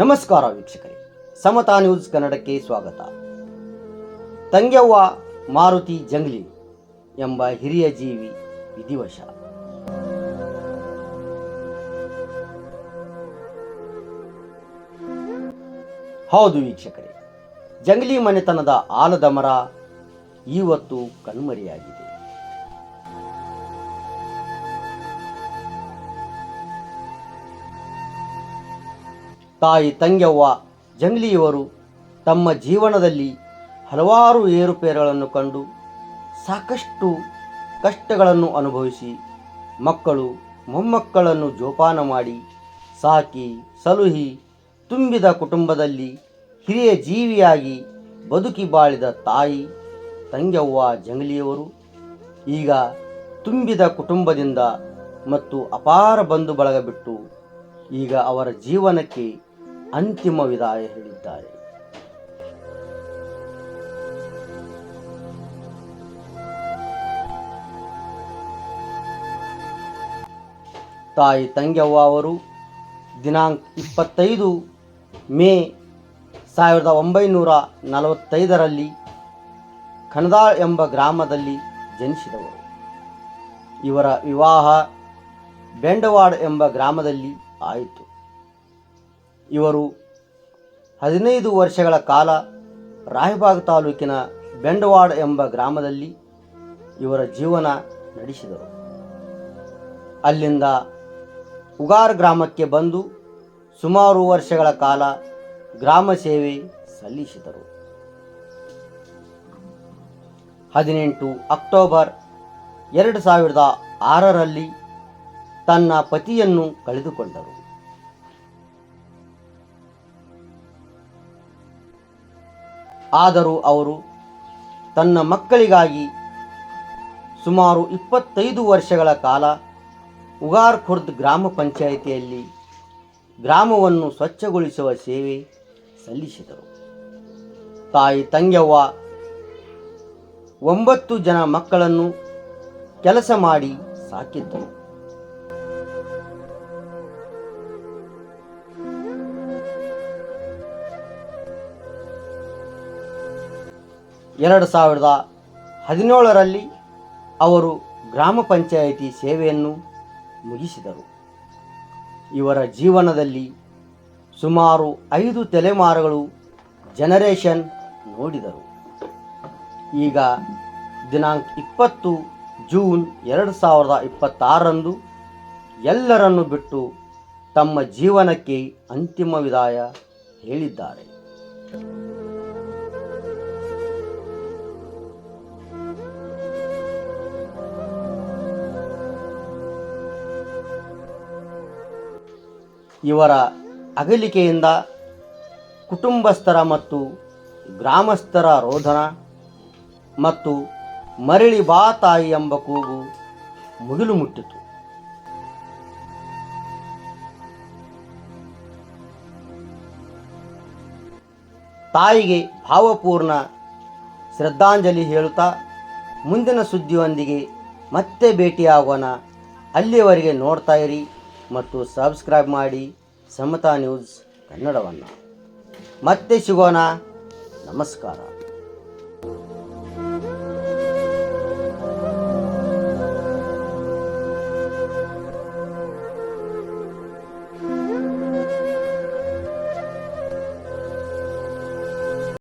ನಮಸ್ಕಾರ ವೀಕ್ಷಕರೇ, ಸಮತಾ ನ್ಯೂಸ್ ಕನ್ನಡಕ್ಕೆ ಸ್ವಾಗತ. ತಂಗ್ಯವ್ವ ಮಾರುತಿ ಜಂಗ್ಲಿ ಎಂಬ ಹಿರಿಯ ಜೀವಿ ವಿಧಿವಶ. ಹೌದು ವೀಕ್ಷಕರೇ, ಜಂಗ್ಲಿ ಮನೆತನದ ಆಲದ ಮರ ಇವತ್ತು ಕಣ್ಮರೆಯಾಗಿದೆ. ತಾಯಿ ತಂಗ್ಯವ್ವ ಜಂಗ್ಲಿಯವರು ತಮ್ಮ ಜೀವನದಲ್ಲಿ ಹಲವಾರು ಏರುಪೇರುಗಳನ್ನು ಕಂಡು ಸಾಕಷ್ಟು ಕಷ್ಟಗಳನ್ನು ಅನುಭವಿಸಿ ಮಕ್ಕಳು ಮೊಮ್ಮಕ್ಕಳನ್ನು ಜೋಪಾನ ಮಾಡಿ ಸಾಕಿ ಸಲುಹಿ ತುಂಬಿದ ಕುಟುಂಬದಲ್ಲಿ ಹಿರಿಯ ಜೀವಿಯಾಗಿ ಬದುಕಿ ಬಾಳಿದ ತಾಯಿ ತಂಗ್ಯವ್ವ ಜಂಗ್ಲಿಯವರು ಈಗ ತುಂಬಿದ ಕುಟುಂಬದಿಂದ ಮತ್ತು ಅಪಾರ ಬಂಧು ಬಳಗ ಬಿಟ್ಟು ಈಗ ಅವರ ಜೀವನಕ್ಕೆ ಅಂತಿಮ ವಿದಾಯ ಹೇಳಿದ್ದಾರೆ. ತಾಯಿ ತಂಗ್ಯವ್ವ ಅವರು ದಿನಾಂಕ 25 ಮೇ 1945ರಲ್ಲಿ ಖಣದಾಳ್ ಎಂಬ ಗ್ರಾಮದಲ್ಲಿ ಜನಿಸಿದವರು. ಇವರ ವಿವಾಹ ಬೆಂಡವಾಡ್ ಎಂಬ ಗ್ರಾಮದಲ್ಲಿ ಆಯಿತು. ಇವರು 15 ವರ್ಷಗಳ ಕಾಲ ರಾಯಬಾಗ್ ತಾಲೂಕಿನ ಬೆಂಡವಾಡ್ ಎಂಬ ಗ್ರಾಮದಲ್ಲಿ ಇವರ ಜೀವನ ನಡೆಸಿದರು. ಅಲ್ಲಿಂದ ಉಗಾರ್ ಗ್ರಾಮಕ್ಕೆ ಬಂದು ಸುಮಾರು ವರ್ಷಗಳ ಕಾಲ ಗ್ರಾಮ ಸೇವೆ ಸಲ್ಲಿಸಿದರು. 18 ಅಕ್ಟೋಬರ್ 2006ರಲ್ಲಿ ತನ್ನ ಪತಿಯನ್ನು ಕಳೆದುಕೊಂಡರು. ಆದರೂ ಅವರು ತನ್ನ ಮಕ್ಕಳಿಗಾಗಿ ಸುಮಾರು 25 ವರ್ಷಗಳ ಕಾಲ ಉಗಾರ್ ಖುರ್ದ್ ಗ್ರಾಮ ಪಂಚಾಯಿತಿಯಲ್ಲಿ ಗ್ರಾಮವನ್ನು ಸ್ವಚ್ಛಗೊಳಿಸುವ ಸೇವೆ ಸಲ್ಲಿಸಿದರು. ತಾಯಿ ತಂಗ್ಯವ್ವ 9 ಜನ ಮಕ್ಕಳನ್ನು ಕೆಲಸ ಮಾಡಿ ಸಾಕಿದ್ದರು. ಎರಡು 2017ರಲ್ಲಿ ಅವರು ಗ್ರಾಮ ಪಂಚಾಯಿತಿ ಸೇವೆಯನ್ನು ಮುಗಿಸಿದರು. ಇವರ ಜೀವನದಲ್ಲಿ ಸುಮಾರು 5 ತಲೆಮಾರುಗಳು ಜನರೇಷನ್ ನೋಡಿದರು. ಈಗ ದಿನಾಂಕ 20 ಜೂನ್ 2026ರಂದು ಎಲ್ಲರನ್ನು ಬಿಟ್ಟು ತಮ್ಮ ಜೀವನಕ್ಕೆ ಅಂತಿಮ ವಿದಾಯ ಹೇಳಿದ್ದಾರೆ. ಇವರ ಅಗಲಿಕೆಯಿಂದ ಕುಟುಂಬಸ್ಥರ ಮತ್ತು ಗ್ರಾಮಸ್ಥರ ರೋದನ ಮತ್ತು ಮರಳಿ ಬಾ ತಾಯಿ ಎಂಬ ಕೂಗು ಮುಗಿಲು ಮುಟ್ಟಿತು. ತಾಯಿಗೆ ಭಾವಪೂರ್ಣ ಶ್ರದ್ಧಾಂಜಲಿ ಹೇಳುತ್ತಾ ಮುಂದಿನ ಸುದ್ದಿಯೊಂದಿಗೆ ಮತ್ತೆ ಭೇಟಿಯಾಗೋಣ. ಅಲ್ಲಿಯವರೆಗೆ ನೋಡ್ತಾ ಇರಿ ಮತ್ತು ಸಬ್ಸ್ಕ್ರೈಬ್ ಮಾಡಿ ಸಮತಾ ನ್ಯೂಸ್ ಕನ್ನಡವನ್ನು. ಮತ್ತೆ ಸಿಗೋಣ. ನಮಸ್ಕಾರ.